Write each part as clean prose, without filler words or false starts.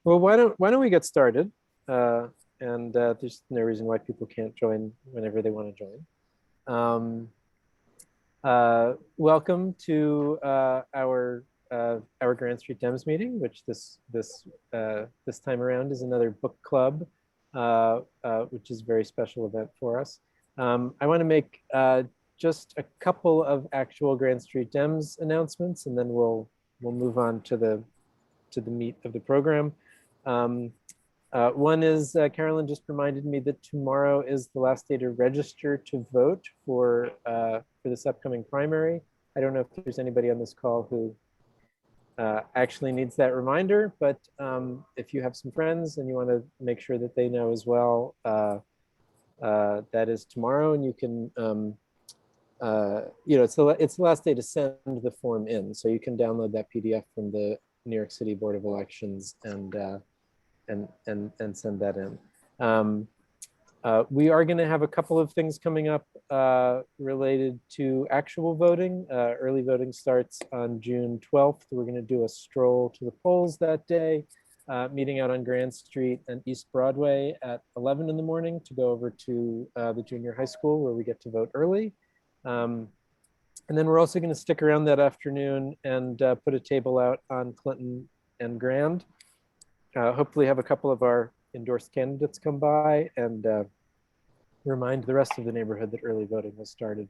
Well, why don't we get started? There's no reason why people can't join whenever they want to join. Welcome to our Grand Street Dems meeting, which this time around is another book club, which is a very special event for us. I want to make just a couple of actual Grand Street Dems announcements, and then we'll move on to the meat of the program. One is Carolyn just reminded me that tomorrow is the last day to register to vote for this upcoming primary. I don't know if there's anybody on this call who actually needs that reminder, but if you have some friends and you want to make sure that they know as well, that is tomorrow, and you can, it's the last day to send the form in, so you can download that PDF from the New York City Board of Elections and send that in. We are going to have a couple of things coming up related to actual voting. Early voting starts on June 12th. We're going to do a stroll to the polls that day, meeting out on Grand Street and East Broadway at 11 in the morning to go over to the junior high school where we get to vote early. And then we're also going to stick around that afternoon and put a table out on Clinton and Grand. Hopefully have a couple of our endorsed candidates come by and remind the rest of the neighborhood that early voting has started.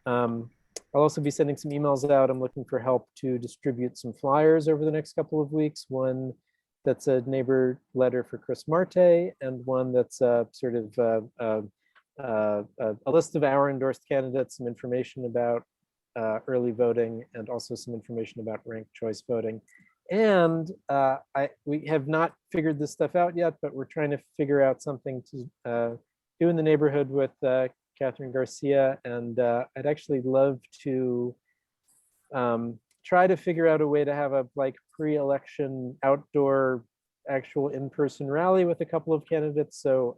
I'll also be sending some emails out. I'm looking for help to distribute some flyers over the next couple of weeks. One that's a neighbor letter for Chris Marte, and one that's sort of a list of our endorsed candidates, some information about early voting, and also some information about ranked choice voting. And we have not figured this stuff out yet, but we're trying to figure out something to do in the neighborhood with Catherine Garcia. And I'd actually love to try to figure out a way to have a pre-election outdoor actual in-person rally with a couple of candidates. So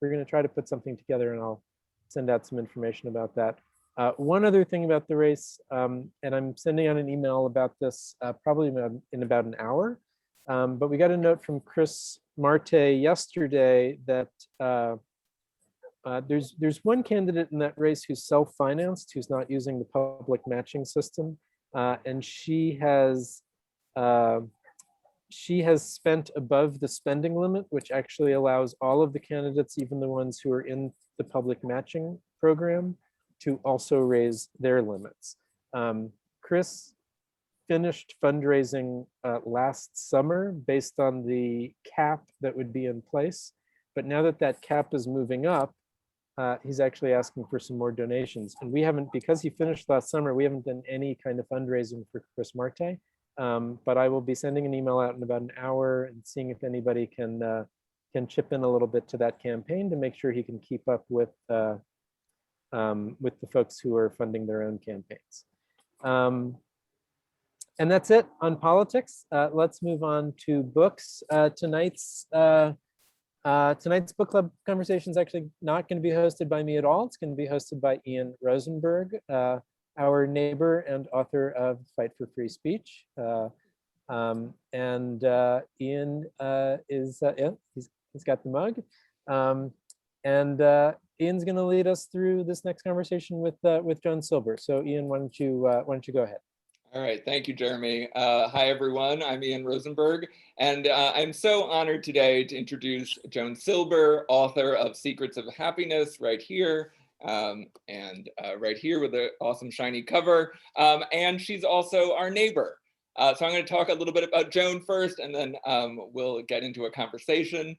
we're going to try to put something together, and I'll send out some information about that. One other thing about the race, and I'm sending out an email about this probably in about an hour, but we got a note from Chris Marte yesterday that there's one candidate in that race who's self-financed, who's not using the public matching system, and she has spent above the spending limit, which actually allows all of the candidates, even the ones who are in the public matching program, to also raise their limits. Chris finished fundraising last summer based on the cap that would be in place. But now that that cap is moving up, he's actually asking for some more donations. And we haven't, because he finished last summer, we haven't done any kind of fundraising for Chris Marte. But I will be sending an email out in about an hour and seeing if anybody can chip in a little bit to that campaign to make sure he can keep up with the folks who are funding their own campaigns. And that's it on politics. Let's move on to books. Tonight's book club conversation is actually not going to be hosted by me at all. It's going to be hosted by Ian Rosenberg, our neighbor and author of Fight for Free Speech. Ian he's got the mug. Ian's going to lead us through this next conversation with Joan Silber. So Ian, why don't you go ahead? All right, thank you, Jeremy. Hi, everyone. I'm Ian Rosenberg, and I'm so honored today to introduce Joan Silber, author of Secrets of Happiness, right here, right here with an awesome shiny cover. And she's also our neighbor. So I'm going to talk a little bit about Joan first, and then we'll get into a conversation.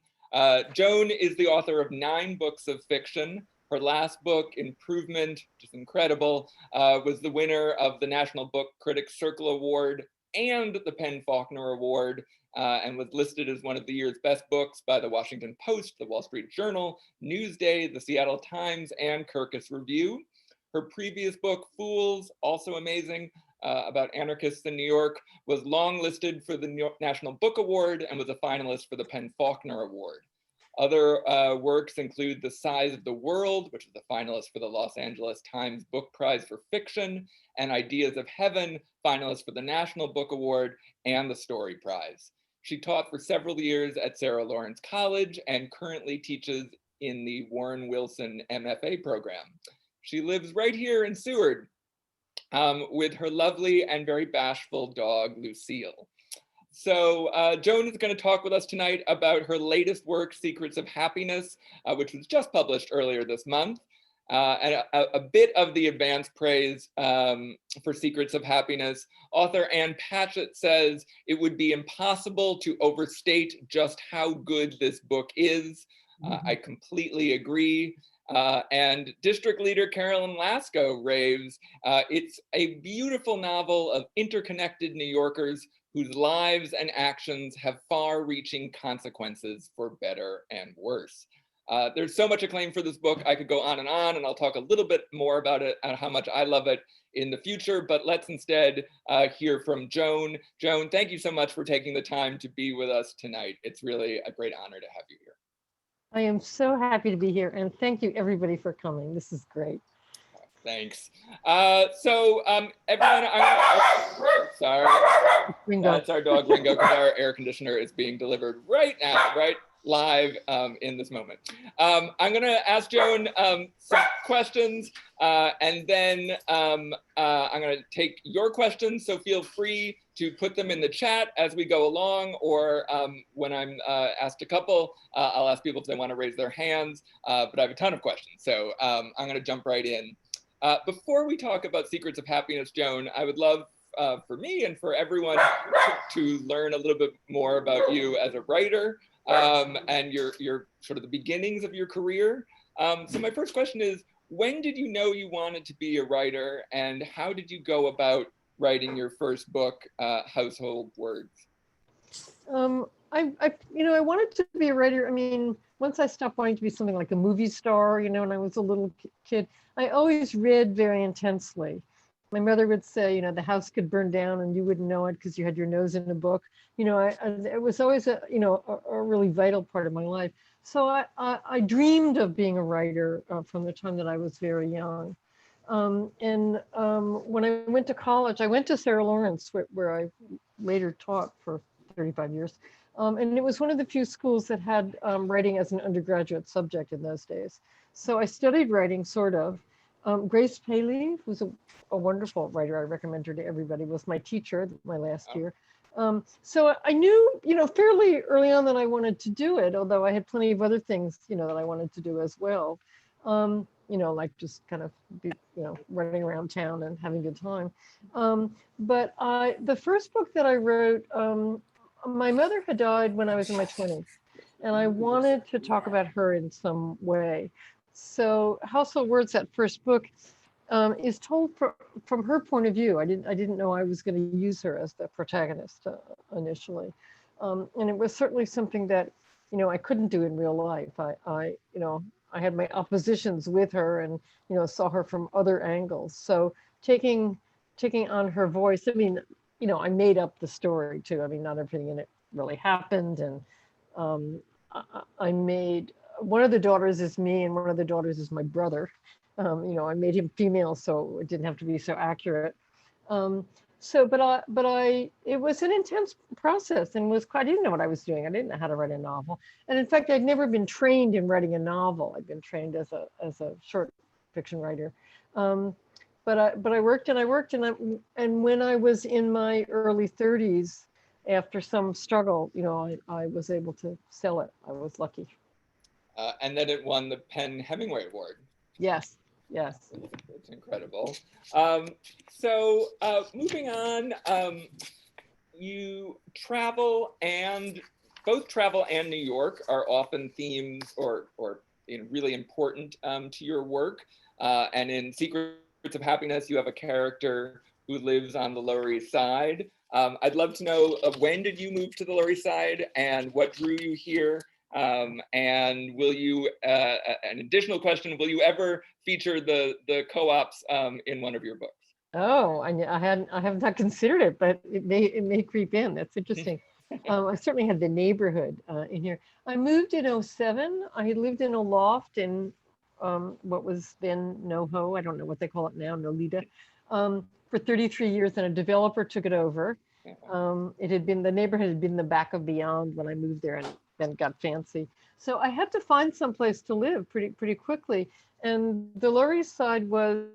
Joan is the author of 9 books of fiction. Her last book, Improvement, which is incredible, was the winner of the National Book Critics Circle Award and the PEN/Faulkner Award, and was listed as one of the year's best books by the Washington Post, the Wall Street Journal, Newsday, the Seattle Times, and Kirkus Review. Her previous book, Fools, also amazing, about anarchists in New York, was long-listed for the National Book Award and was a finalist for the PEN/Faulkner Award. Other works include The Size of the World, which is the finalist for the Los Angeles Times Book Prize for Fiction, and Ideas of Heaven, finalist for the National Book Award and the Story Prize. She taught for several years at Sarah Lawrence College and currently teaches in the Warren Wilson MFA program. She lives right here in Seward with her lovely and very bashful dog, Lucille. So Joan is going to talk with us tonight about her latest work, Secrets of Happiness, which was just published earlier this month. And a bit of the advance praise for Secrets of Happiness. Author Ann Patchett says it would be impossible to overstate just how good this book is. I completely agree. And District Leader Carolyn Lasko raves, it's a beautiful novel of interconnected New Yorkers whose lives and actions have far-reaching consequences for better and worse. There's so much acclaim for this book. I could go on, and I'll talk a little bit more about it and how much I love it in the future, but let's instead hear from Joan. Joan, thank you so much for taking the time to be with us tonight. It's really a great honor to have you here. I am so happy to be here, and thank you everybody for coming. This is great. Thanks. Everyone, sorry, that's our dog Ringo, because our air conditioner is being delivered right now, right live in this moment. I'm going to ask Joan some questions, and then I'm going to take your questions. So feel free to put them in the chat as we go along, or when I'm asked a couple, I'll ask people if they want to raise their hands. But I have a ton of questions, so I'm going to jump right in. Before we talk about Secrets of Happiness, Joan, I would love for me and for everyone to learn a little bit more about you as a writer and your sort of the beginnings of your career. So my first question is, when did you know you wanted to be a writer, and how did you go about writing your first book, Household Words? I wanted to be a writer. I mean, once I stopped wanting to be something like a movie star, when I was a little kid, I always read very intensely. My mother would say, the house could burn down and you wouldn't know it because you had your nose in a book. It was always a really vital part of my life. So I dreamed of being a writer from the time that I was very young. When I went to college, I went to Sarah Lawrence, where I later taught for 35 years. And it was one of the few schools that had writing as an undergraduate subject in those days. So I studied writing, sort of. Grace Paley, who's a wonderful writer, I recommend her to everybody, was my teacher my last year. So I knew, fairly early on that I wanted to do it, although I had plenty of other things, that I wanted to do as well. Like just kind of be, running around town and having a good time. But the first book that I wrote, my mother had died when I was in my 20s, and I wanted to talk about her in some way. So Household Words, that first book, is told from her point of view. I didn't know I was going to use her as the protagonist initially, and it was certainly something that I couldn't do in real life. I had my oppositions with her, and saw her from other angles. So taking on her voice. I mean, I made up the story too. I mean, not everything in it really happened, and I made. One of the daughters is me, and one of the daughters is my brother. I made him female, so it didn't have to be so accurate. It was an intense process, and I didn't know what I was doing. I didn't know how to write a novel, and in fact, I'd never been trained in writing a novel. I'd been trained as a short fiction writer. But I worked, and when I was in my early 30s, after some struggle, I was able to sell it. I was lucky. And then it won the Penn Hemingway Award. Yes. It's incredible. Moving on, you travel, and both travel and New York are often themes or really important to your work. And in Secrets of Happiness, you have a character who lives on the Lower East Side. I'd love to know, when did you move to the Lower East Side, and what drew you here? And will you, an additional question, will you ever feature the co-ops in one of your books? Oh, I have not considered it, but it may creep in. That's interesting. I certainly had the neighborhood in here. I moved in 2007. I had lived in a loft in what was then NoHo. I don't know what they call it now, Nolita, for 33 years, and a developer took it over. It had been, the neighborhood had been in the back of Beyond when I moved there, and then got fancy. So I had to find some place to live pretty quickly. And the Lower East Side was,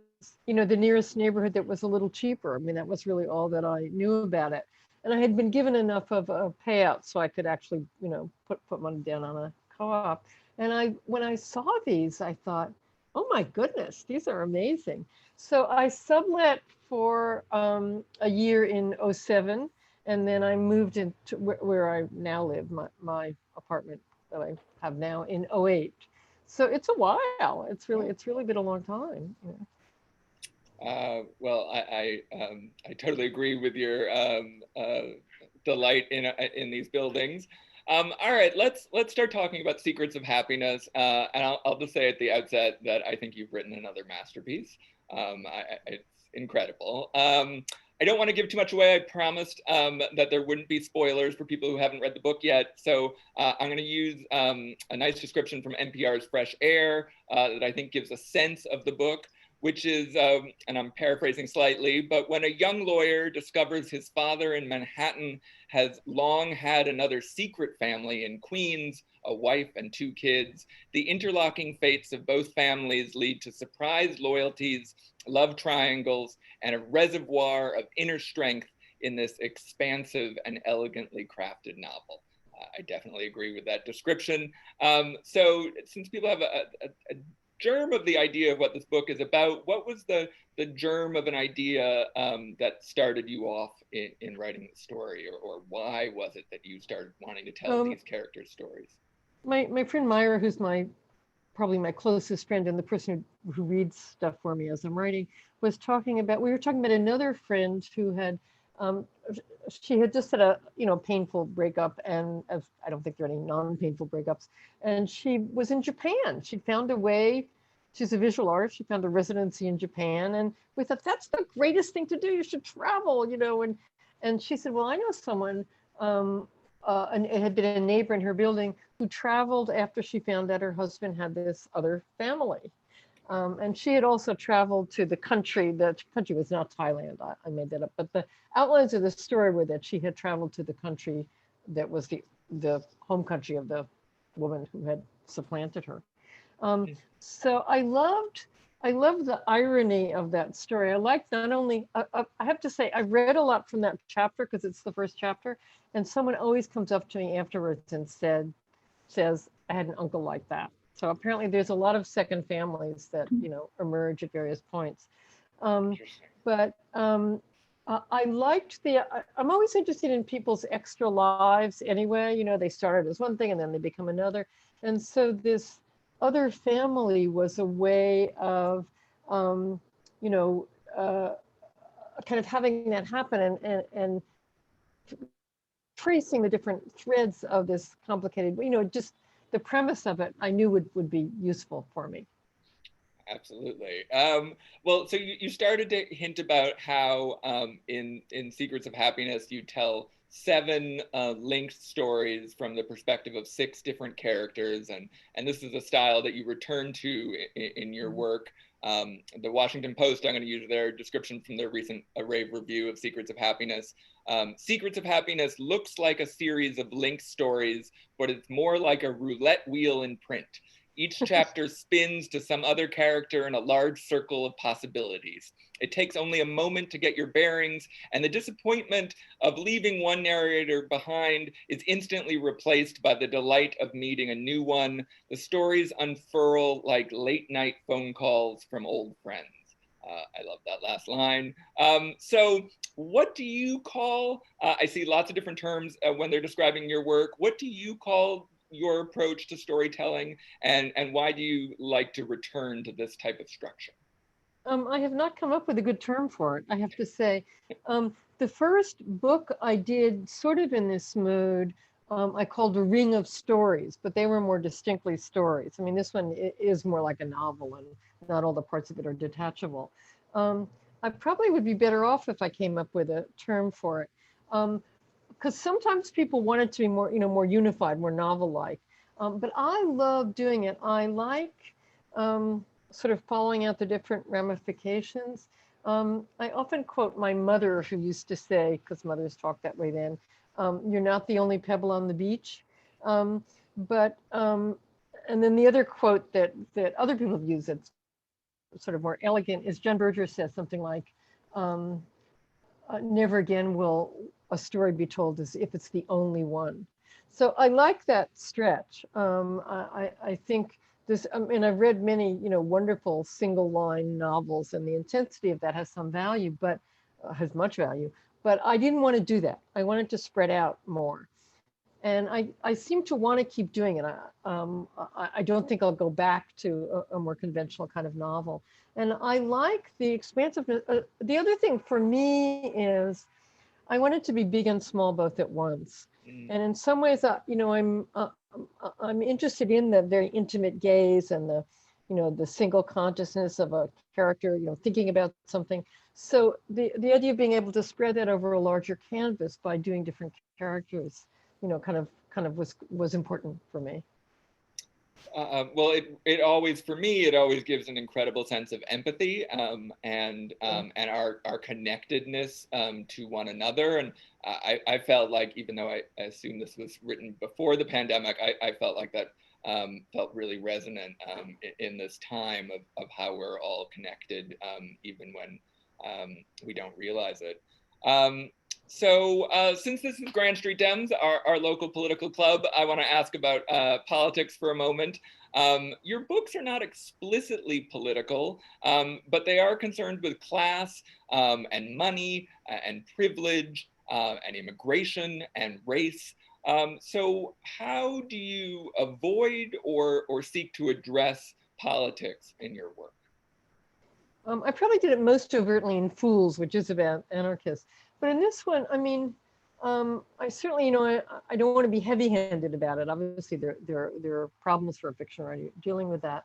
you know, the nearest neighborhood that was a little cheaper. I mean, that was really all that I knew about it. And I had been given enough of a payout so I could actually, you know, put money down on a co-op. And when I saw these, I thought, oh my goodness, these are amazing. So I sublet for a year in '07, and then I moved into where I now live, my apartment that I have now, in '08. So it's a while. It's really been a long time. Well, I totally agree with your delight in these buildings. All right, let's start talking about Secrets of Happiness. And I'll just say at the outset that I think you've written another masterpiece. It's incredible. I don't want to give too much away. I promised that there wouldn't be spoilers for people who haven't read the book yet. So I'm going to use a nice description from NPR's Fresh Air that I think gives a sense of the book, which is, and I'm paraphrasing slightly, but when a young lawyer discovers his father in Manhattan has long had another secret family in Queens, a wife and 2 kids, the interlocking fates of both families lead to surprise loyalties, love triangles, and a reservoir of inner strength in this expansive and elegantly crafted novel. I definitely agree with that description. So since people have a germ of the idea of what this book is about, what was the germ of an idea that started you off in writing the story, or why was it that you started wanting to tell these characters' stories? My friend Myra, who's probably my closest friend and the person who reads stuff for me as I'm writing, we were talking about another friend who had, she had just had a, you know, painful breakup, and I don't think there are any non-painful breakups. And she was in Japan. She'd found a way, she's a visual artist, she found a residency in Japan. And we thought, that's the greatest thing to do. You should travel, you know. And she said, well, I know someone, and it had been a neighbor in her building who traveled after she found out her husband had this other family. And she had also traveled to the country was not Thailand, I made that up, but the outlines of the story were that she had traveled to the country that was the home country of the woman who had supplanted her. So I loved the irony of that story. I liked not only, I have to say, I read a lot from that chapter because it's the first chapter, and someone always comes up to me afterwards and says, I had an uncle like that. So apparently there's a lot of second families that, you know, emerge at various points. But I liked I'm always interested in people's extra lives anyway. You know, they started as one thing and then they become another. And so this other family was a way of, you know, kind of having that happen and tracing the different threads of this complicated, you know, just the premise of it, I knew would be useful for me. Absolutely. Well, so you started to hint about how in Secrets of Happiness, you tell 7 linked stories from the perspective of 6 different characters. And this is a style that you return to in your work. The Washington Post, I'm going to use their description from their recent rave review of Secrets of Happiness. Secrets of Happiness looks like a series of linked stories, but it's more like a roulette wheel in print. Each chapter spins to some other character in a large circle of possibilities. It takes only a moment to get your bearings, and the disappointment of leaving one narrator behind is instantly replaced by the delight of meeting a new one. The stories unfurl like late-night phone calls from old friends. I love that last line. So what do you call, I see lots of different terms when they're describing your work. What do you call your approach to storytelling, and why do you like to return to this type of structure? I have not come up with a good term for it, I have to say. The first book I did sort of in this mood, I called A Ring of Stories, but they were more distinctly stories. I mean, this one is more like a novel, and not all the parts of it are detachable. I probably would be better off if I came up with a term for it. Because sometimes people want it to be more, you know, more unified, more novel-like. But I love doing it. I like sort of following out the different ramifications. I often quote my mother, who used to say, because mothers talked that way then, you're not the only pebble on the beach. Um, and then the other quote that other people have used that's sort of more elegant is John Berger says something like, um, never again will a story be told as if it's the only one. So I like that stretch. I think this, I mean, I've read many, wonderful single line novels, and the intensity of that has some value, but has much value. But I didn't want to do that. I wanted to spread out more. And I seem to want to keep doing it. I don't think I'll go back to a more conventional kind of novel. And I like the expansiveness. The other thing for me is I want it to be big and small both at once. And in some ways, I'm interested in the very intimate gaze and the single consciousness of a character, thinking about something. So the idea of being able to spread that over a larger canvas by doing different characters, kind of was important for me. Well, it always, for me, it always gives an incredible sense of empathy and our connectedness to one another. And I felt like, even though I assume this was written before the pandemic, I felt like that felt really resonant in this time of how we're all connected, even when we don't realize it. So since this is Grand Street Dems, our local political club, I want to ask about politics for a moment. Your books are not explicitly political, but they are concerned with class and money and privilege and immigration and race. So how do you avoid or seek to address politics in your work? I probably did it most overtly in Fools, which is about anarchists. But in this one, I mean, I certainly, I don't want to be heavy-handed about it. Obviously, there are problems for a fiction writer dealing with that.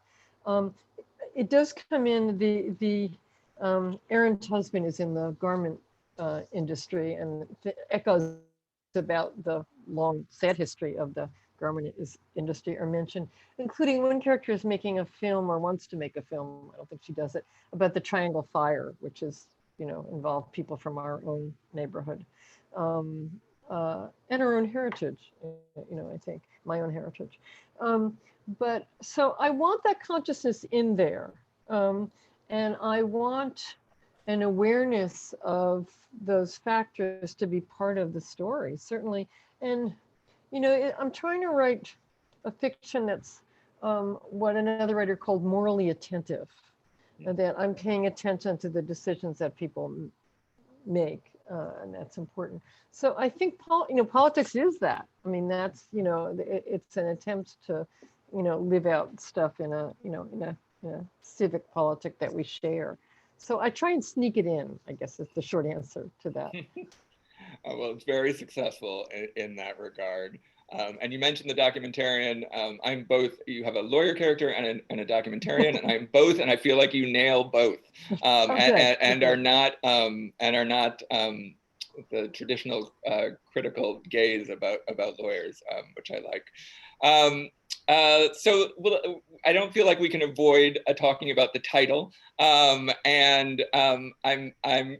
It does come in, Erin's husband is in the garment industry, and echoes about the long, sad history of the garment industry are mentioned, including one character is making a film or wants to make a film, I don't think she does it, about the Triangle Fire, which is, involved people from our own neighborhood and our own heritage, I think, my own heritage. But so I want that consciousness in there. And I want an awareness of those factors to be part of the story, certainly. And I'm trying to write a fiction that's what another writer called morally attentive, that I'm paying attention to the decisions that people make, and that's important. So I think politics is that. I mean, that's it's an attempt to live out stuff in a civic politic that we share. So I try and sneak it in, I guess is the short answer to that. Well, it's very successful in that regard. And you mentioned the documentarian. I'm both. You have a lawyer character and a documentarian, and I'm both. And I feel like you nail both, and are not the traditional critical gaze about lawyers, which I like. So I don't feel like we can avoid talking about the title, and I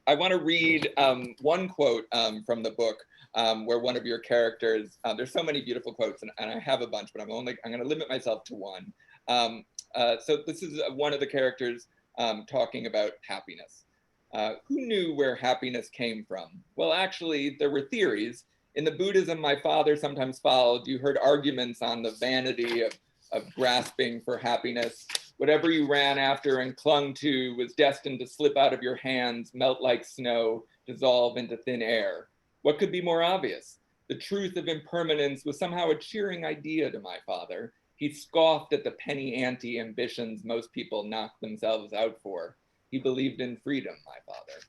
want to read one quote from the book. Where one of your characters, there's so many beautiful quotes, and I have a bunch, but I'm going to limit myself to one. So this is one of the characters talking about happiness. Who knew where happiness came from? Well, actually, there were theories. In the Buddhism my father sometimes followed, you heard arguments on the vanity of grasping for happiness. Whatever you ran after and clung to was destined to slip out of your hands, melt like snow, dissolve into thin air. What could be more obvious? The truth of impermanence was somehow a cheering idea to my father. He scoffed at the penny ante ambitions most people knock themselves out for. He believed in freedom, my father.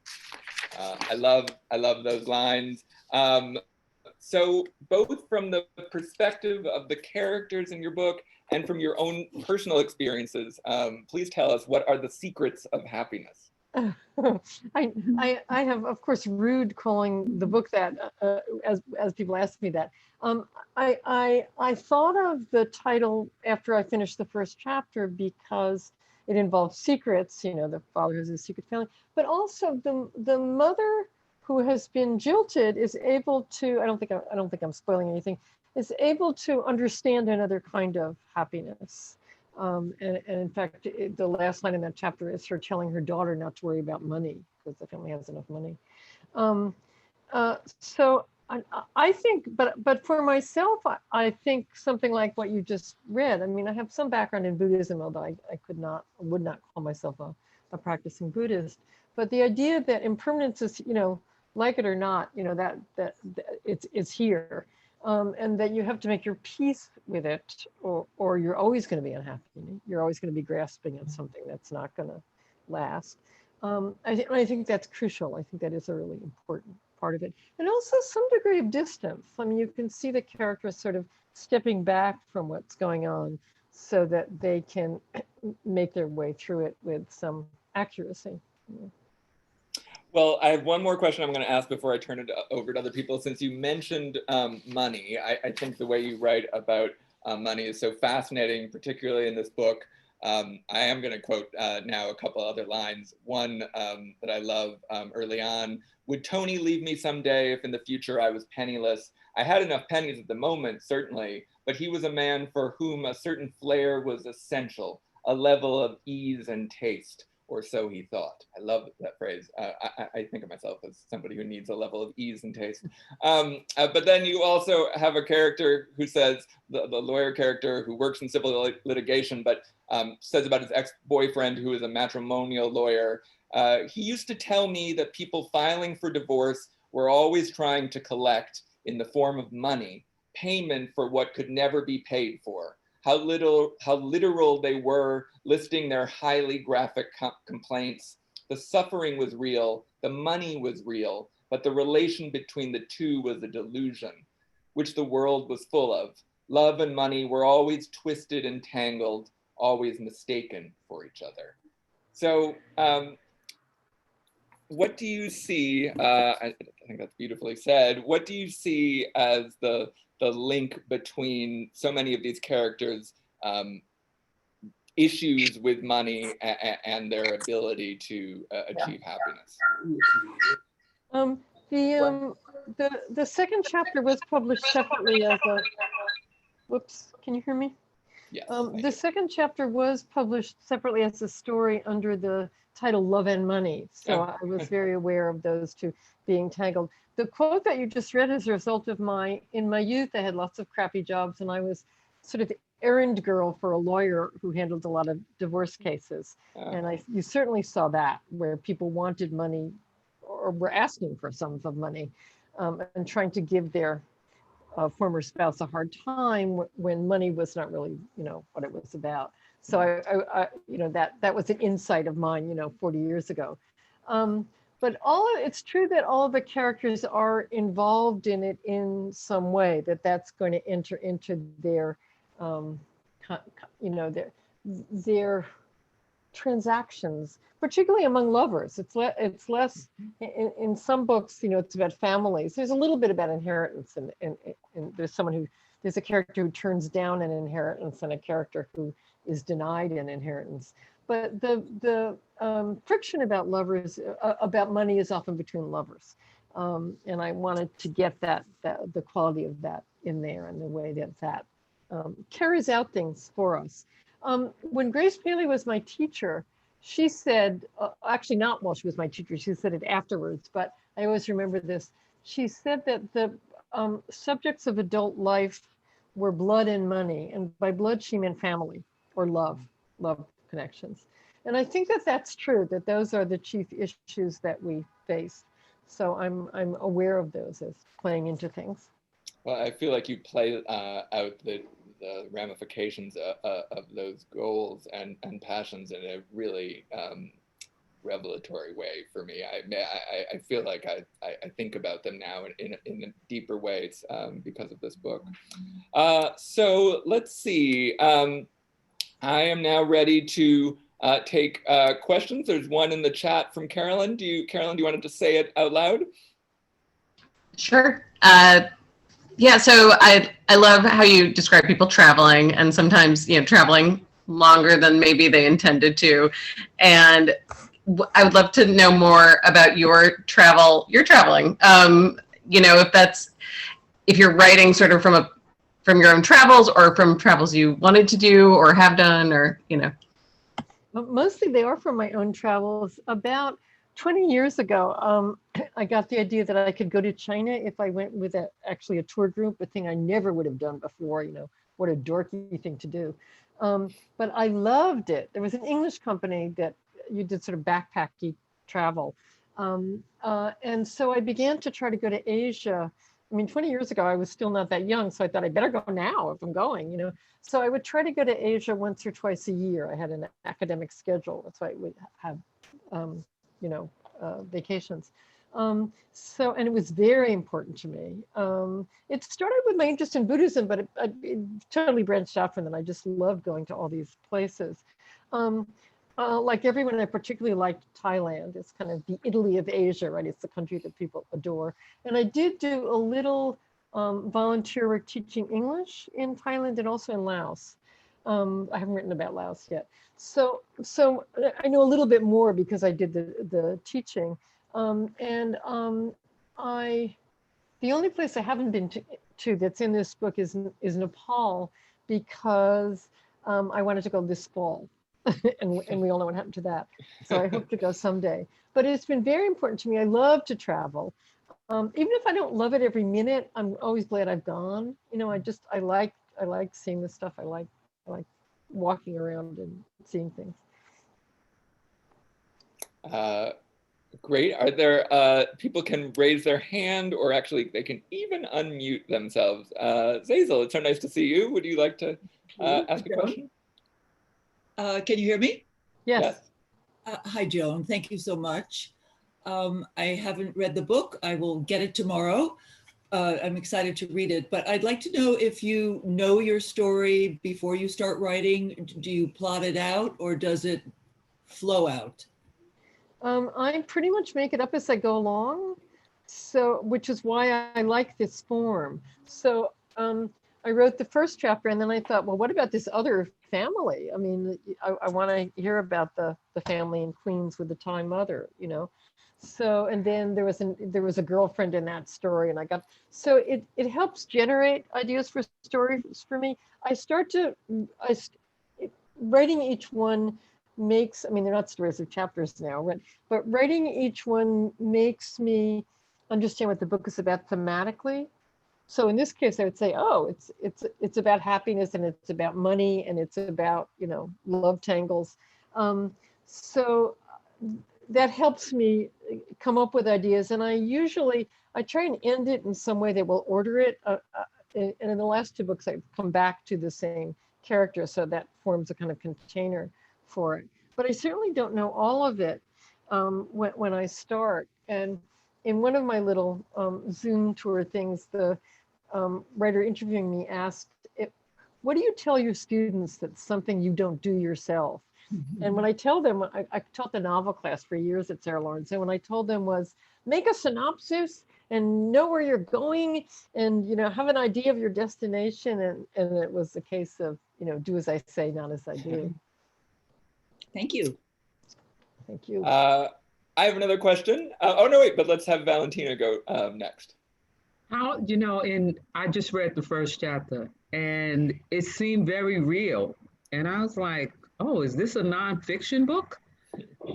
I love those lines. So both from the perspective of the characters in your book and from your own personal experiences, please tell us, what are the secrets of happiness? I have, of course, rude calling the book that as people ask me that. I thought of the title after I finished the first chapter because it involves secrets, the father has a secret family, but also the mother who has been jilted is able to, I don't think I'm spoiling anything, is able to understand another kind of happiness. And in fact, the last line in that chapter is her telling her daughter not to worry about money because the family has enough money. So I think, but for myself, I think something like what you just read. I mean, I have some background in Buddhism, although I would not call myself a practicing Buddhist. But the idea that impermanence is, like it or not, that it's here, and that you have to make your peace with it, or you're always going to be unhappy. You're always going to be grasping at something that's not going to last. I think that's crucial. I think that is a really important part of it. And also some degree of distance. I mean, you can see the characters sort of stepping back from what's going on so that they can make their way through it with some accuracy. Well, I have one more question I'm going to ask before I turn it over to other people. Since you mentioned money, I think the way you write about money is so fascinating, particularly in this book. I am going to quote now a couple other lines. One that I love early on: "Would Tony leave me someday if in the future I was penniless? I had enough pennies at the moment, certainly, but he was a man for whom a certain flair was essential, a level of ease and taste, or so he thought." I love that phrase. I think of myself as somebody who needs a level of ease and taste. But then you also have a character who says, the lawyer character who works in civil litigation, but says about his ex-boyfriend who is a matrimonial lawyer, "He used to tell me that people filing for divorce were always trying to collect, in the form of money, payment for what could never be paid for. How literal they were, listing their highly graphic complaints. The suffering was real, the money was real, but the relation between the two was a delusion, which the world was full of. Love and money were always twisted and tangled, always mistaken for each other." So what do you see, I think that's beautifully said, what do you see as the link between so many of these characters' issues with money and their ability to achieve happiness? The second chapter was published separately as a, whoops, can you hear me? Yes. The second chapter was published separately as a story under the title Love and Money. So I was very aware of those two being tangled. The quote that you just read is a result of in my youth, I had lots of crappy jobs and I was sort of the errand girl for a lawyer who handled a lot of divorce cases. And you certainly saw that, where people wanted money or were asking for sums of money and trying to give their former spouse a hard time when money was not really, what it was about. So I that was an insight of mine, 40 years ago. But it's true that all of the characters are involved in it in some way, that's going to enter into their, their transactions, particularly among lovers. It's less in some books, it's about families. There's a little bit about inheritance, and there's a character who turns down an inheritance and a character who is denied an inheritance. But the friction about lovers, about money, is often between lovers, and I wanted to get the quality of that in there, and the way that carries out things for us. When Grace Paley was my teacher, she said, actually not while she was my teacher, she said it afterwards, but I always remember this. She said that the subjects of adult life were blood and money, and by blood she meant family or love connections. And I think that's true, that those are the chief issues that we face. So I'm aware of those as playing into things. Well, I feel like you play out the ramifications of those goals and passions in a really revelatory way for me. I feel like I think about them now in deeper ways because of this book. So let's see. I am now ready to take questions. There's one in the chat from Carolyn. Carolyn, do you want to just say it out loud? Sure. Yeah, so I love how you describe people traveling, and sometimes traveling longer than maybe they intended to. And I would love to know more about your travel. You're traveling. You know, if you're writing sort of from your own travels or from travels you wanted to do or have done, or, you know. Mostly they are from my own travels. About 20 years ago, I got the idea that I could go to China if I went with actually a tour group, a thing I never would have done before, you know, what a dorky thing to do. But I loved it. There was an English company that you did sort of backpacky travel. And so I began to try to go to Asia. I mean, 20 years ago, I was still not that young, so I thought I better go now if I'm going, you know. So I would try to go to Asia once or twice a year. I had an academic schedule. That's why I would have, you know, vacations. And it was very important to me. It started with my interest in Buddhism, but it totally branched out from that. I just loved going to all these places. Like everyone, I particularly liked Thailand. It's kind of the Italy of Asia, right? It's the country that people adore. And I did do a little volunteer work teaching English in Thailand and also in Laos. I haven't written about Laos yet. So I know a little bit more because I did the teaching. The only place I haven't been to that's in this book is Nepal, because I wanted to go this fall. and we all know what happened to that. So I hope to go someday. But it's been very important to me. I love to travel. Even if I don't love it every minute, I'm always glad I've gone. You know, I like seeing the stuff. I like walking around and seeing things. Great. Are there people can raise their hand, or actually they can even unmute themselves? Zazel, it's so nice to see you. Would you like to ask a question? Can you hear me? Yes. Hi, Joan. Thank you so much. I haven't read the book. I will get it tomorrow. I'm excited to read it, but I'd like to know if you know your story before you start writing. Do you plot it out, or does it flow out? I pretty much make it up as I go along. So, which is why I like this form. So, I wrote the first chapter, and then I thought, well, what about this other family? I mean, I want to hear about the family in Queens with the Thai mother, you know. So, and then there was a girlfriend in that story, and it helps generate ideas for stories for me. Writing each one makes, I mean, they're not stories, they're chapters now, but writing each one makes me understand what the book is about thematically. So in this case, I would say, oh, it's about happiness, and it's about money, and it's about, you know, love tangles. So that helps me come up with ideas. And I try and end it in some way that will order it. And in the last two books, I've come back to the same character. So that forms a kind of container for it. But I certainly don't know all of it when I start. And in one of my little Zoom tour things, the writer interviewing me asked, what do you tell your students that's something you don't do yourself? And when I tell them, I taught the novel class for years at Sarah Lawrence. And when I told them was, make a synopsis and know where you're going, and, you know, have an idea of your destination. And it was a case of, you know, do as I say, not as I do. Thank you. Thank you. I have another question. Oh, no, wait, but let's have Valentina go next. How, you know, I just read the first chapter, and it seemed very real. And I was like, oh, is this a nonfiction book?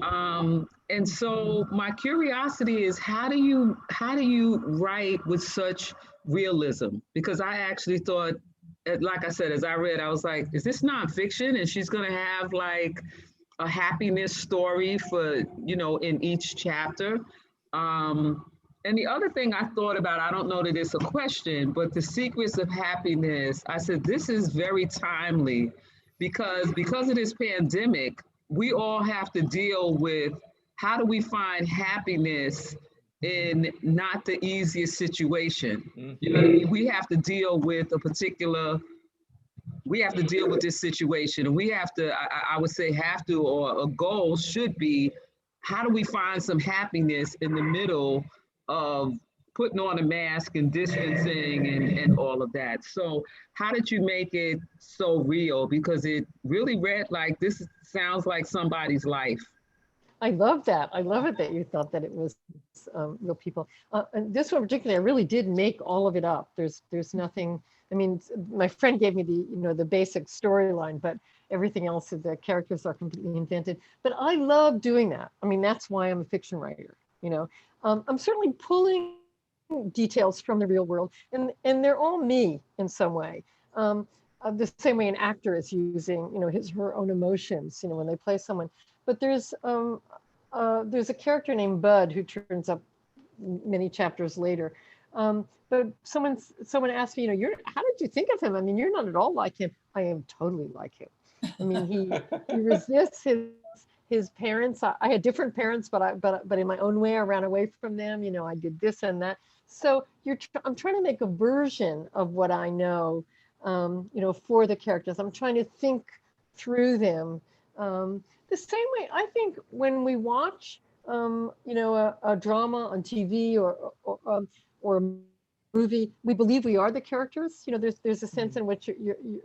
And so my curiosity is, how do you write with such realism? Because I actually thought, like I said, as I read, I was like, is this nonfiction? And she's gonna have like a happiness story for, you know, in each chapter. And the other thing I thought about, I don't know that it's a question, but the secrets of happiness, I said, this is very timely because of this pandemic, we all have to deal with how do we find happiness in not the easiest situation. You know what I mean? We have to deal with this situation, and we have to, I would say or a goal should be, how do we find some happiness in the middle of putting on a mask and distancing and all of that. So how did you make it so real? Because it really read like this sounds like somebody's life. I love that. I love it that you thought that it was real people. And this one particularly, I really did make all of it up. There's nothing. I mean, my friend gave me the basic storyline, but everything else, the characters are completely invented. But I love doing that. I mean, that's why I'm a fiction writer. I'm certainly pulling details from the real world, and they're all me in some way. The same way an actor is using, her own emotions, when they play someone. But there's a character named Bud who turns up many chapters later. But someone asked me, how did you think of him? I mean, you're not at all like him. I am totally like him. I mean, he resists his parents. I had different parents, but in my own way, I ran away from them. I did this and that. So I'm trying to make a version of what I know, for the characters. I'm trying to think through them. The same way, I think, when we watch, a drama on TV or a movie, we believe we are the characters. There's a sense in which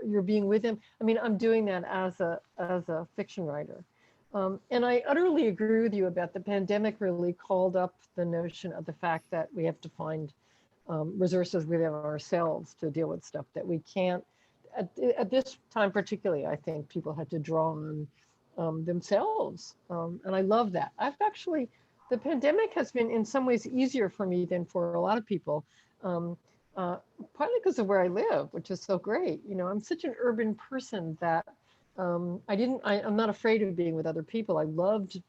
you're being with them. I mean, I'm doing that as a fiction writer. And I utterly agree with you about the pandemic really called up the notion of the fact that we have to find resources within ourselves to deal with stuff that we can't. At this time particularly, I think people had to draw on themselves. And I love that. The pandemic has been in some ways easier for me than for a lot of people, partly because of where I live, which is so great. I'm such an urban person that I'm not afraid of being with other people. I loved,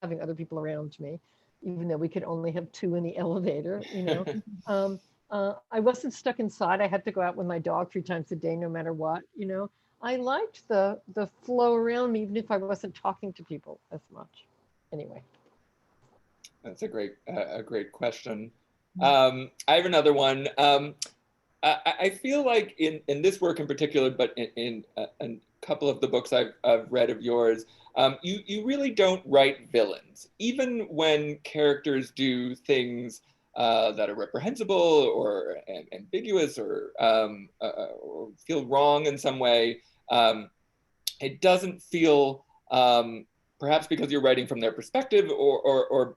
having other people around me, even though we could only have 2 in the elevator, I wasn't stuck inside. I had to go out with my dog 3 times a day, no matter what, I liked the flow around me, even if I wasn't talking to people as much. Anyway. That's a great question. I have another one. I feel like in this work in particular, but in a couple of the books I've read of yours, you really don't write villains, even when characters do things that are reprehensible or ambiguous or feel wrong in some way. It doesn't feel, perhaps because you're writing from their perspective or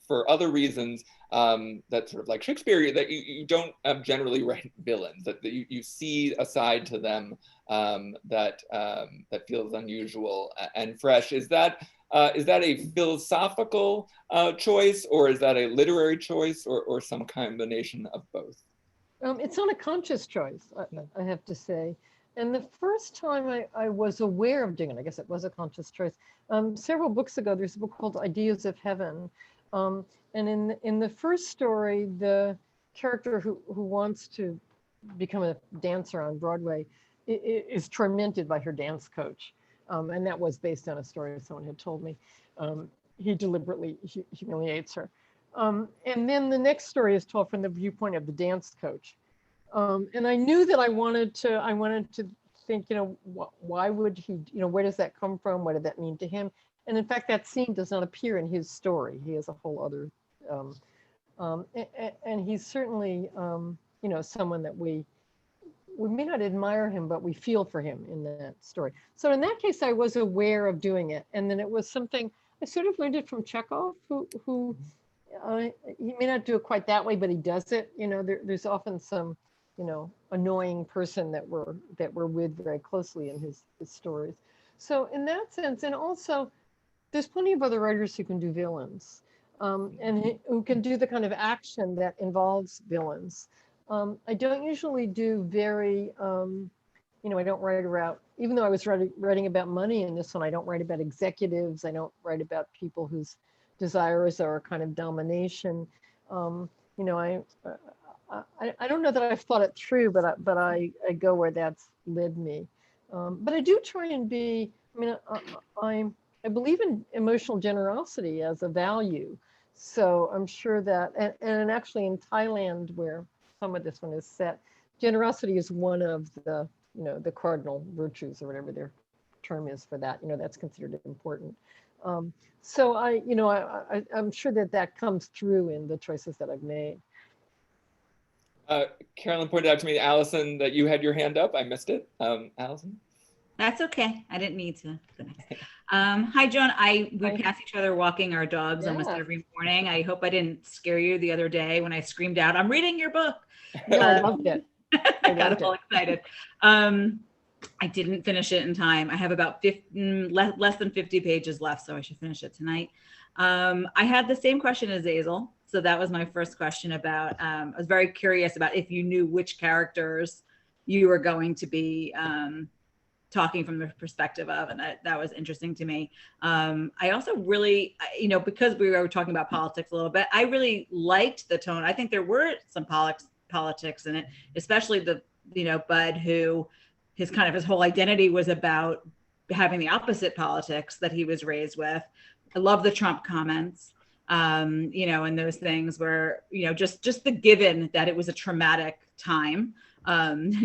for other reasons, that sort of like Shakespeare, that you don't generally write villains, that you see a side to them that feels unusual and fresh. Is that a philosophical choice, or is that a literary choice, or some combination of both? It's not a conscious choice, I have to say. And the first time I was aware of doing it, I guess it was a conscious choice. Several books ago, there's a book called Ideas of Heaven. And in the first story, the character who wants to become a dancer on Broadway is tormented by her dance coach. And that was based on a story someone had told me. He deliberately humiliates her. And then the next story is told from the viewpoint of the dance coach. And I knew that I wanted to think, why would he, where does that come from? What did that mean to him? And in fact, that scene does not appear in his story. He has a whole other, and he's certainly, someone that we may not admire him, but we feel for him in that story. So in that case, I was aware of doing it. And then it was something, I sort of learned it from Chekhov, who he may not do it quite that way, but he does it. There's often some, annoying person that we're with very closely in his stories. So in that sense, and also there's plenty of other writers who can do villains, and who can do the kind of action that involves villains. I don't usually do very, I don't write about, even though I was writing about money in this one, I don't write about executives. I don't write about people whose desires are a kind of domination. I don't know that I've thought it through, but I go where that's led me. But I do try and be, I believe in emotional generosity as a value. So I'm sure that, and actually in Thailand, where some of this one is set, generosity is one of the, the cardinal virtues or whatever their term is for that, that's considered important. So I'm sure that comes through in the choices that I've made. Carolyn pointed out to me, Allison, that you had your hand up. I missed it. Allison? That's okay. I didn't need to. Hi, Joan. We Hi. pass each other walking our dogs almost Yeah. every morning. I hope I didn't scare you the other day when I screamed out, "I'm reading your book." No, I loved it. I got all excited. I didn't finish it in time. I have about less than 50 pages left, so I should finish it tonight. I had the same question as Azel. So that was my first question about, I was very curious about if you knew which characters you were going to be talking from the perspective of, and that was interesting to me. I also really, because we were talking about politics a little bit, I really liked the tone. I think there were some politics in it, especially Bud, who his whole identity was about having the opposite politics that he was raised with. I love the Trump comments, and those things where, just the given that it was a traumatic time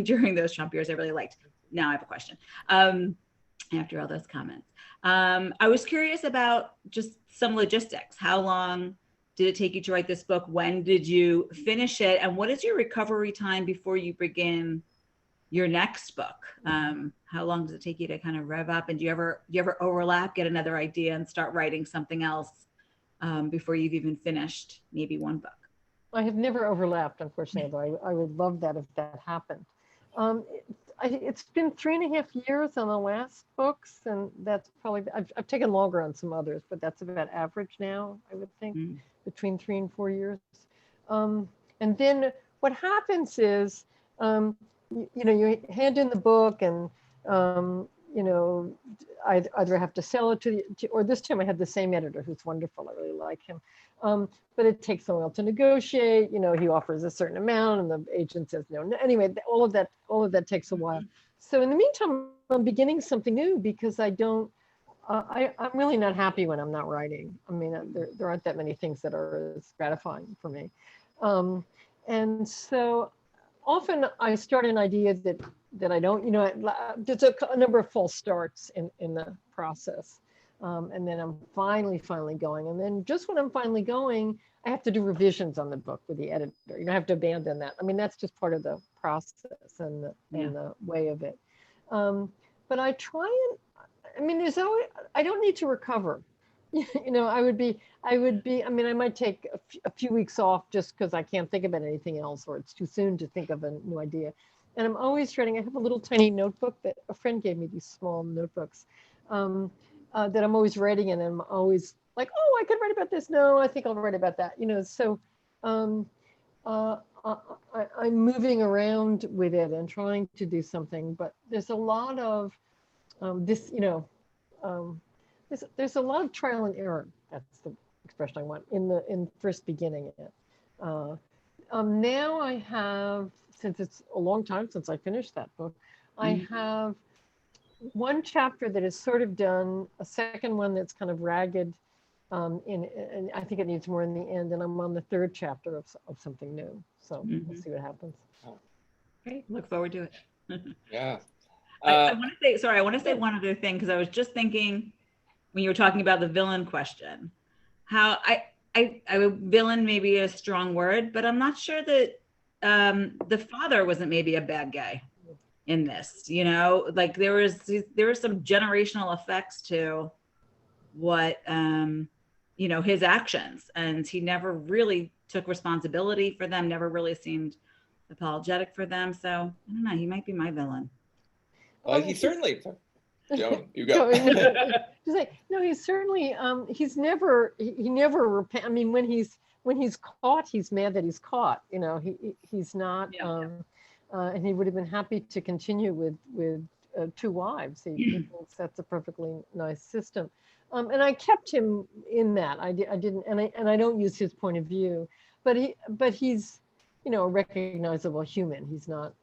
during those Trump years, I really liked. Now I have a question after all those comments. I was curious about just some logistics. How long did it take you to write this book? When did you finish it? And what is your recovery time before you begin your next book? How long does it take you to kind of rev up? And do you ever overlap, get another idea and start writing something else before you've even finished maybe one book? I have never overlapped, unfortunately, though I would love that if that happened. It's been 3.5 years on the last books, and that's probably, I've taken longer on some others, but that's about average now, I would think, between 3 and 4 years. And then what happens is, you hand in the book and, I either have to sell it or this time I had the same editor who's wonderful. I really like him. But it takes a while to negotiate. He offers a certain amount and the agent says no. Anyway, all of that takes a while. So in the meantime, I'm beginning something new because I'm really not happy when I'm not writing. I mean, there aren't that many things that are as gratifying for me. And so often I start an idea that I don't, there's a number of false starts in the process. And then I'm finally going. And then just when I'm finally going, I have to do revisions on the book with the editor. I have to abandon that. I mean, that's just part of the process and the way of it. But I try I don't need to recover. I might take a few weeks off just because I can't think about anything else or it's too soon to think of a new idea. And I'm always writing. I have a little tiny notebook that a friend gave me, these small notebooks that I'm always writing in. And I'm always like, oh, I could write about this. No, I think I'll write about that. So I'm moving around with it and trying to do something. But there's a lot of there's a lot of trial and error. That's the expression I want in first beginning it. Now I have, since it's a long time since I finished that book, I have one chapter that is sort of done, a second one that's kind of ragged, and I think it needs more in the end, and I'm on the third chapter of something new. So we'll see what happens. Great, look forward to it. Yeah. I want to say one other thing, because I was just thinking when you were talking about the villain question, how villain may be a strong word, but I'm not sure that the father wasn't maybe a bad guy in this. Like there were some generational effects to what his actions, and he never really took responsibility for them, never really seemed apologetic for them. So I don't know, he might be my villain. Well, he certainly. Joan, you go. He's like, no, he's certainly. He never repent. I mean, when he's caught, he's mad that he's caught. He's not. Yeah. And he would have been happy to continue with 2 wives. He thinks that's a perfectly nice system. And I kept him in that. I didn't, and I don't use his point of view, but he's. A recognizable human. He's not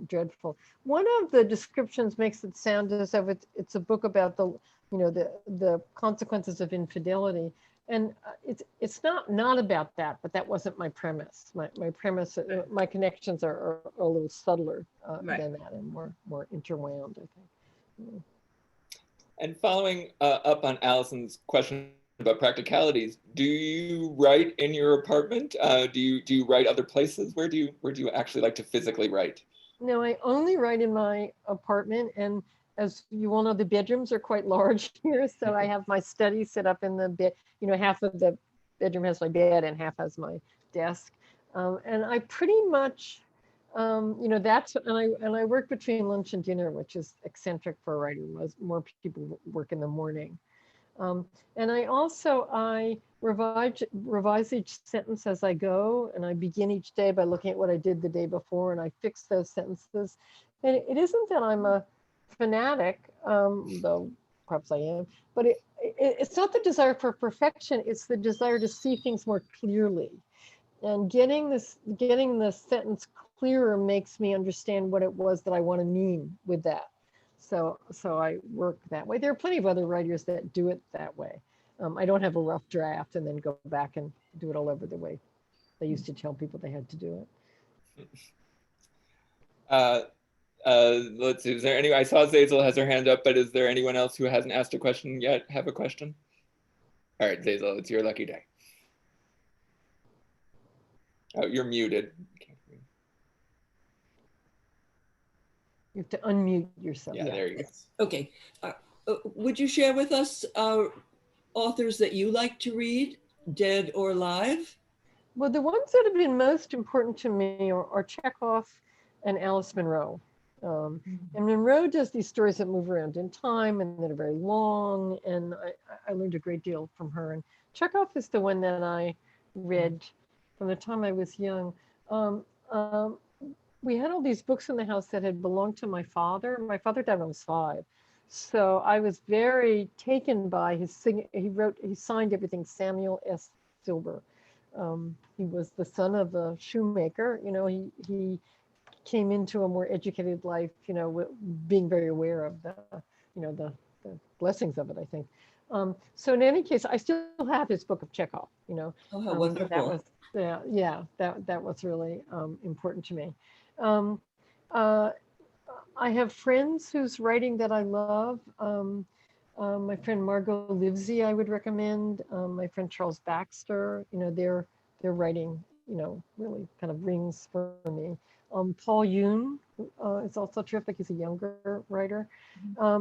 dreadful. One of the descriptions makes it sound as if it's a book about the consequences of infidelity, and it's not about that. But that wasn't my premise. My premise, my connections are a little subtler than that, and more interwound, I think. And following up on Allison's question about practicalities, do you write in your apartment? Do you write other places? Where do you actually like to physically write? No, I only write in my apartment, and as you all know, the bedrooms are quite large here. So I have my study set up in the bed. You know, half of the bedroom has my bed and half has my desk. And I pretty much, you know, and I work between lunch and dinner, which is eccentric for a writer. More people work in the morning. And I revise each sentence as I go, and I begin each day by looking at what I did the day before, and I fix those sentences. And it isn't that I'm a fanatic, though perhaps I am, but it's not the desire for perfection, it's the desire to see things more clearly. And getting the sentence clearer makes me understand what it was that I want to mean with that. So I work that way. There are plenty of other writers that do it that way. I don't have a rough draft and then go back and do it all over the way they used to tell people they had to do it. Let's see, is there any, I saw Zazel has her hand up, but is there anyone else who hasn't asked a question yet have a question? All right, Zazel, it's your lucky day. Oh, you're muted. You have to unmute yourself. Yeah, there you go. Okay. Would you share with us authors that you like to read, dead or alive? Well, the ones that have been most important to me are Chekhov and Alice Munro. And Munro does these stories that move around in time and that are very long. And I learned a great deal from her. And Chekhov is the one that I read from the time I was young. We had all these books in the house that had belonged to my father. My father died when I was 5. So I was very taken by his he signed everything Samuel S. Silber. He was the son of a shoemaker. You know, he came into a more educated life, you know, being very aware of the, you know, the blessings of it, I think. So in any case, I still have his book of Chekhov, you know. Oh, how wonderful. That was really important to me. I have friends whose writing that I love. My friend Margot Livesey, I would recommend. My friend Charles Baxter, you know, their writing, you know, really kind of rings for me. Paul Yoon is also terrific. He's a younger writer. I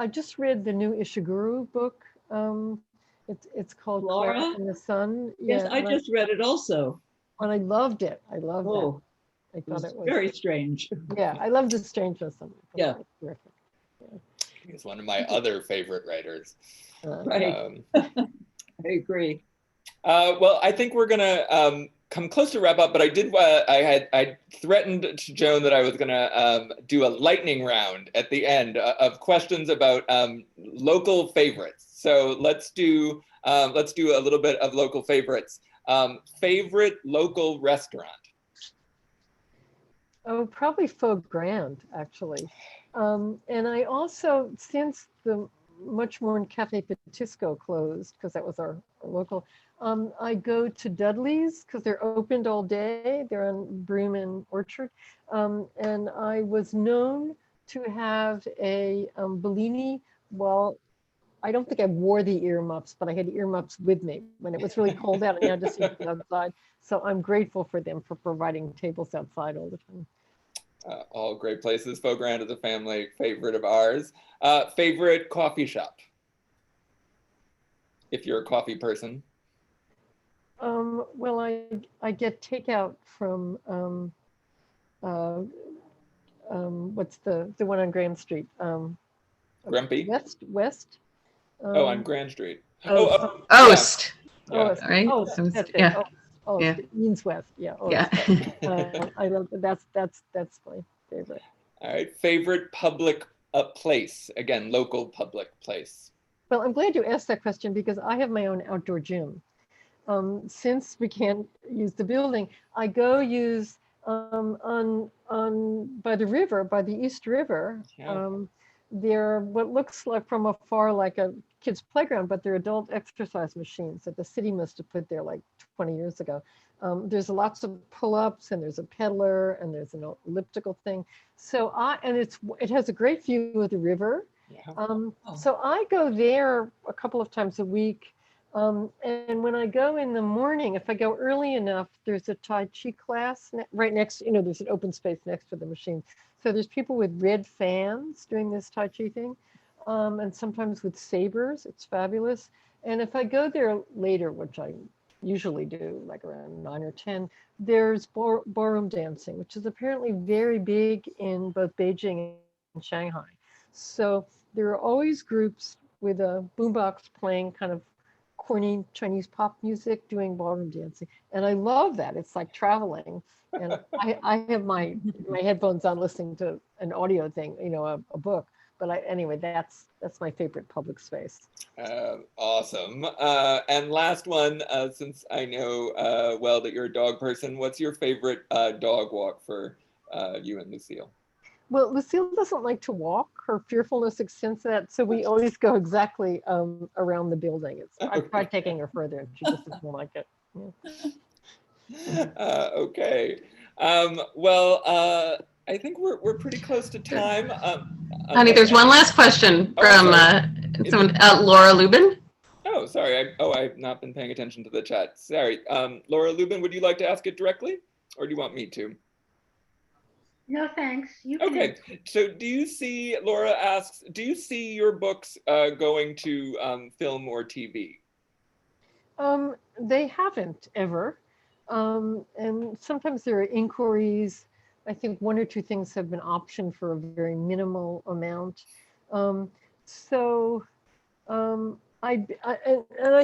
just read the new Ishiguro book. It's called Clara and the Sun. Yes, I just read it also. And I loved it. I loved it. I thought it was very strange. Yeah, I love the strangeness of it. Yeah. Terrific. Yeah. He's one of my other favorite writers. Right. I agree. Well, I think we're gonna come close to wrap up, but I threatened to Joan that I was gonna do a lightning round at the end of questions about local favorites. So let's do a little bit of local favorites. Favorite local restaurant? Oh, probably Faux Grand, actually. And I also, since the much worn Cafe Petisco closed, because that was our local, I go to Dudley's because they're opened all day. They're on Broome and Orchard. And I was known to have a Bellini. Well, I don't think I wore the earmuffs, but I had earmuffs with me when it was really cold out and I had to sit outside. So I'm grateful for them for providing tables outside all the time. All great places. Faux Grand is a family favorite of ours. Favorite coffee shop, if you're a coffee person? Well, I get takeout from what's the one on Grand Street? Grumpy? West. On Grand Street. Oast. Yeah. Right? Oast, that's it. Yeah. Oast. Yeah. Means West. Yeah. Oast. Yeah. I love that's my favorite. All right. Favorite public place? Again, local public place. Well, I'm glad you asked that question because I have my own outdoor gym. Since we can't use the building, I go use on by the river, by the East River. Yeah. There, what looks like from afar like a kids' playground, but they're adult exercise machines that the city must have put there like 20 years ago. There's lots of pull-ups, and there's a peddler, and there's an elliptical thing. So it has a great view of the river. Yeah. So I go there a couple of times a week. And when I go in the morning, if I go early enough, there's a Tai Chi class right next, there's an open space next to the machine. So there's people with red fans doing this Tai Chi thing, and sometimes with sabers. It's fabulous. And if I go there later, which I usually do, like around 9 or 10, there's ballroom dancing, which is apparently very big in both Beijing and Shanghai. So there are always groups with a boombox playing kind of corny Chinese pop music doing ballroom dancing. And I love that. It's like traveling. And I have my headphones on listening to an audio thing, a book. But anyway, that's my favorite public space. Awesome. And last one, since I know well that you're a dog person, what's your favorite dog walk for you and Lucille? Well, Lucille doesn't like to walk. Her fearfulness extends to that. So we always go exactly around the building. I've tried taking her further, and she just doesn't like it. Yeah. Okay. Well, I think we're pretty close to time. Honey, there's one last question from someone, Laura Lubin. Oh, sorry. I've not been paying attention to the chat. Sorry. Laura Lubin, would you like to ask it directly, or do you want me to? No, thanks. You can. Okay. So Laura asks, do you see your books going to film or TV? They haven't ever. And sometimes there are inquiries. I think 1 or 2 things have been optioned for a very minimal amount. I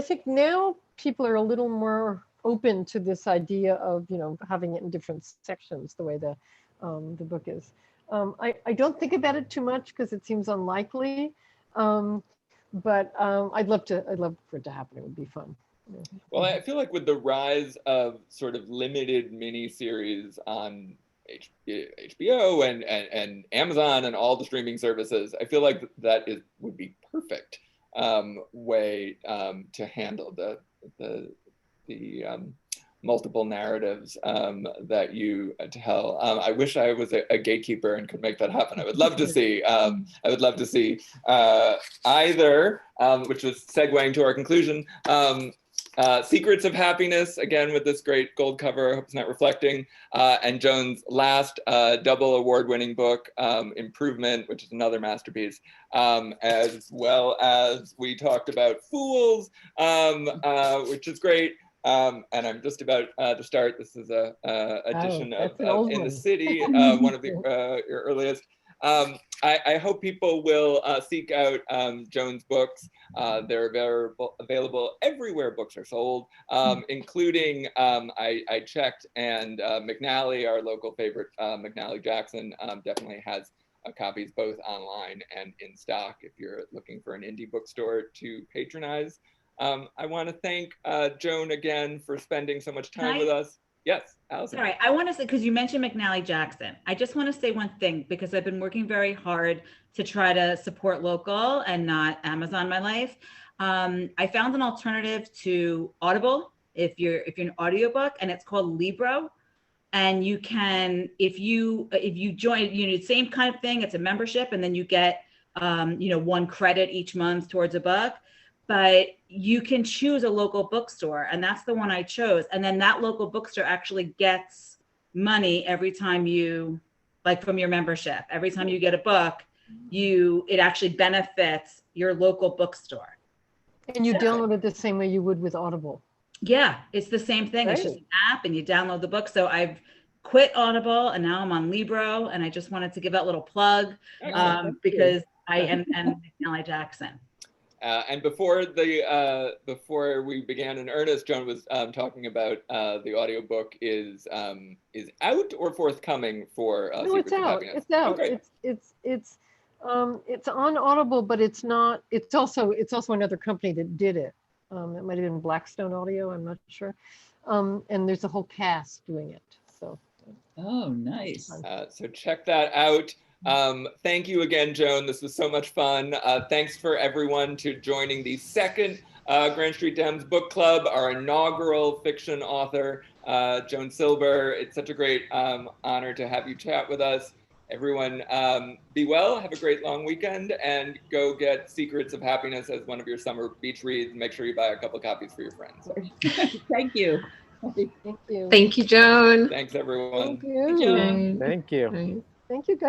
think now people are a little more open to this idea of, having it in different sections, the way the book is. I don't think about it too much because it seems unlikely, but I'd love for it to happen. It would be fun. Yeah. Well, I feel like with the rise of sort of limited miniseries on HBO and Amazon and all the streaming services, I feel like that would be perfect way to handle the multiple narratives that you tell. I wish I was a gatekeeper and could make that happen. I would love to see. Either, which was segueing to our conclusion. Secrets of Happiness, again with this great gold cover, I hope it's not reflecting, and Joan's last double award-winning book, Improvement, which is another masterpiece, as well as we talked about Fools, which is great. And I'm just about to start. This is a edition of In the City, one of the your earliest. I hope people will seek out Joan's books. They're available everywhere books are sold, including, I checked, and McNally, our local favorite, McNally Jackson, definitely has copies both online and in stock if you're looking for an indie bookstore to patronize. I want to thank Joan again for spending so much time with us. Yes, Allison. All right, I want to say, because you mentioned McNally Jackson, I just want to say one thing, because I've been working very hard to try to support local and not Amazon my life. I found an alternative to Audible if you're an audiobook, and it's called Libro. And you can, if you join, the same kind of thing, it's a membership, and then you get 1 credit each month towards a book. But you can choose a local bookstore, and that's the one I chose. And then that local bookstore actually gets money every time you, from your membership. Every time you get a book, it actually benefits your local bookstore. And you download it the same way you would with Audible. Yeah, it's the same thing. Right. It's just an app, and you download the book. So I've quit Audible, and now I'm on Libro, and I just wanted to give that little plug because I am McNally Jackson. And before we began in earnest, Joan was talking about the audiobook is out or forthcoming for No, it's out. It's out. Okay. It's on Audible, but it's not. It's also another company that did it. It might have been Blackstone Audio. I'm not sure. And there's a whole cast doing it. So. Oh, nice. So check that out. Thank you again, Joan. This was so much fun. Thanks for everyone to joining the second Grand Street Dems Book Club, our inaugural fiction author, Joan Silber. It's such a great honor to have you chat with us. Everyone, be well, have a great long weekend, and go get Secrets of Happiness as one of your summer beach reads. Make sure you buy a couple copies for your friends. Thank you. Thank you. Thank you, Joan. Thanks, everyone. Thank you. Joan. Thank you. Right. Thank you, guys.